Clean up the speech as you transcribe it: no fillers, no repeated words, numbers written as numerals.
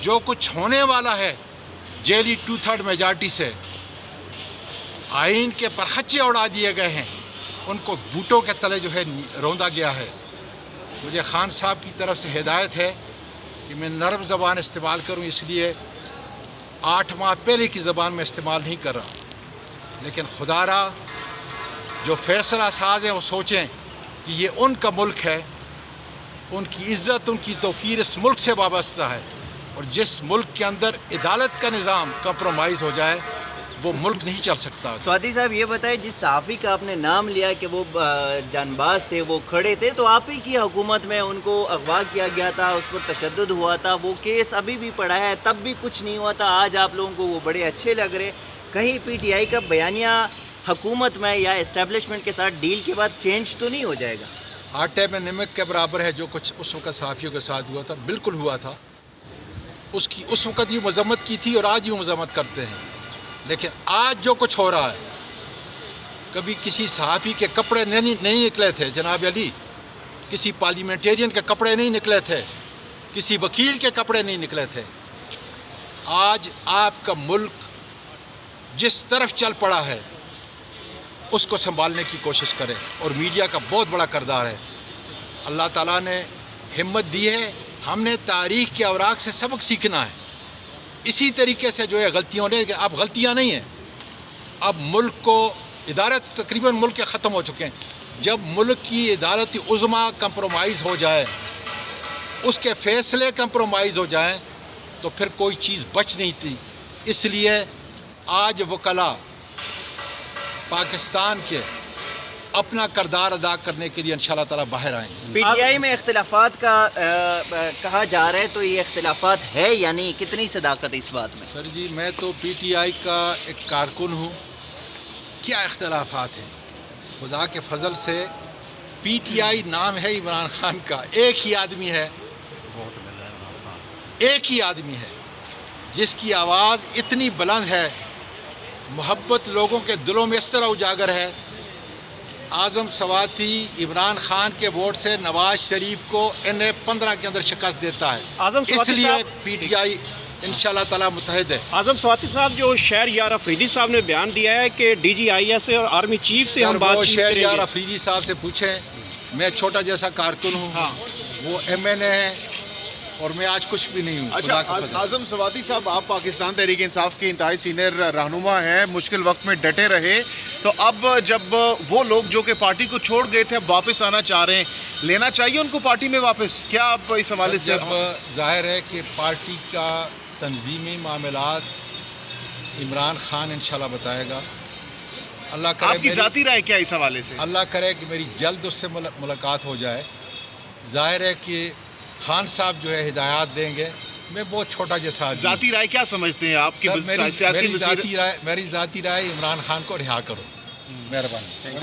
جو کچھ ہونے والا ہے جیلی 2/3 میجارٹی سے آئین کے پرخچے اڑا دیے گئے ہیں، ان کو بوٹوں کے تلے جو ہے روندا گیا ہے۔ مجھے خان صاحب کی طرف سے ہدایت ہے کہ میں نرم زبان استعمال کروں، اس لیے 8 ماہ پہلے کی زبان میں استعمال نہیں کر رہا، لیکن خدا را جو فیصلہ ساز ہیں وہ سوچیں کہ یہ ان کا ملک ہے، ان کی عزت، ان کی توقیر اس ملک سے وابستہ ہے، اور جس ملک کے اندر عدالت کا نظام کمپرومائز ہو جائے وہ ملک نہیں چل سکتا۔ سوادی صاحب یہ بتائیں، جس صحافی کا آپ نے نام لیا کہ وہ جان باز تھے، وہ کھڑے تھے، تو آپ ہی کی حکومت میں ان کو اغوا کیا گیا تھا، اس پر تشدد ہوا تھا، وہ کیس ابھی بھی پڑا ہے، تب بھی کچھ نہیں ہوا تھا، آج آپ لوگوں کو وہ بڑے اچھے لگ رہے، کہیں پی ٹی آئی کا بیانیہ حکومت میں یا اسٹیبلشمنٹ کے ساتھ ڈیل کے بعد چینج تو نہیں ہو جائے گا؟ آٹے میں نمک کے برابر ہے جو کچھ اس وقت صحافیوں کے ساتھ ہوا تھا، بالکل ہوا تھا، اس کی اس وقت بھی مذمت کی تھی اور آج بھی مذمت کرتے ہیں، لیکن آج جو کچھ ہو رہا ہے، کبھی کسی صحافی کے کپڑے نہیں نکلے تھے جناب علی، کسی پارلیمنٹیرین کے کپڑے نہیں نکلے تھے، کسی وکیل کے کپڑے نہیں نکلے تھے۔ آج آپ کا ملک جس طرف چل پڑا ہے اس کو سنبھالنے کی کوشش کریں، اور میڈیا کا بہت بڑا کردار ہے۔ اللہ تعالیٰ نے ہمت دی ہے، ہم نے تاریخ کے اوراق سے سبق سیکھنا ہے، اسی طریقے سے جو ہے غلطیوں نے، کہ اب غلطیاں نہیں ہیں، اب ملک کو عدالت تقریباً ملک کے ختم ہو چکے ہیں۔ جب ملک کی عدالت عظمیٰ کمپرومائز ہو جائے، اس کے فیصلے کمپرومائز ہو جائیں، تو پھر کوئی چیز بچ نہیں تھی۔ اس لیے آج وکلاء پاکستان کے اپنا کردار ادا کرنے کے لیے انشاءاللہ تعالیٰ باہر آئیں گے۔ پی ٹی آئی میں اختلافات کا کہا جا رہا ہے، تو یہ اختلافات ہے یعنی کتنی صداقت اس بات میں؟ سر جی، میں تو پی ٹی آئی کا ایک کارکن ہوں، کیا اختلافات ہیں؟ خدا کے فضل سے پی ٹی آئی نام ہے عمران خان کا، ایک ہی آدمی ہے، ایک ہی آدمی ہے جس کی آواز اتنی بلند ہے، محبت لوگوں کے دلوں میں اس طرح اجاگر ہے۔ اعظم سواتی عمران خان کے ووٹ سے نواز شریف کو NA-15 کے اندر شکست دیتا ہے، اس لیے پی ٹی آئی انشاءاللہ تعالیٰ متحد ہے۔ اعظم سواتی صاحب، جو شہر یار افریدی صاحب نے بیان دیا ہے کہ ڈی جی آئی ایس اور آرمی چیف سے ہم بات چیت شہر کریں یار گے۔ افریدی صاحب سے پوچھیں، میں چھوٹا جیسا کارکن ہوں، وہ MNA ہے اور میں آج کچھ بھی نہیں ہوں۔ اچھا اعظم سواتی صاحب، آپ پاکستان تحریک انصاف کے انتہائی سینئر رہنما ہیں، مشکل وقت میں ڈٹے رہے، تو اب جب وہ لوگ جو کہ پارٹی کو چھوڑ گئے تھے اب واپس آنا چاہ رہے ہیں، لینا چاہیے ان کو پارٹی میں واپس؟ کیا آپ اس حوالے سے؟ جب ظاہر ہے کہ پارٹی کا تنظیمی معاملات عمران خان انشاءاللہ بتائے گا۔ اللہ کرے آپ کی ذاتی رائے کیا اس حوالے سے؟ اللہ کرے کہ میری جلد اس سے ملاقات ہو جائے۔ ظاہر ہے کہ خان صاحب جو ہے ہدایات دیں گے، میں بہت چھوٹا جیسا آدمی۔ ذاتی رائے کیا سمجھتے ہیں آپ کی؟ میری ذاتی رائے عمران خان کو رہا کرو، مہربانی۔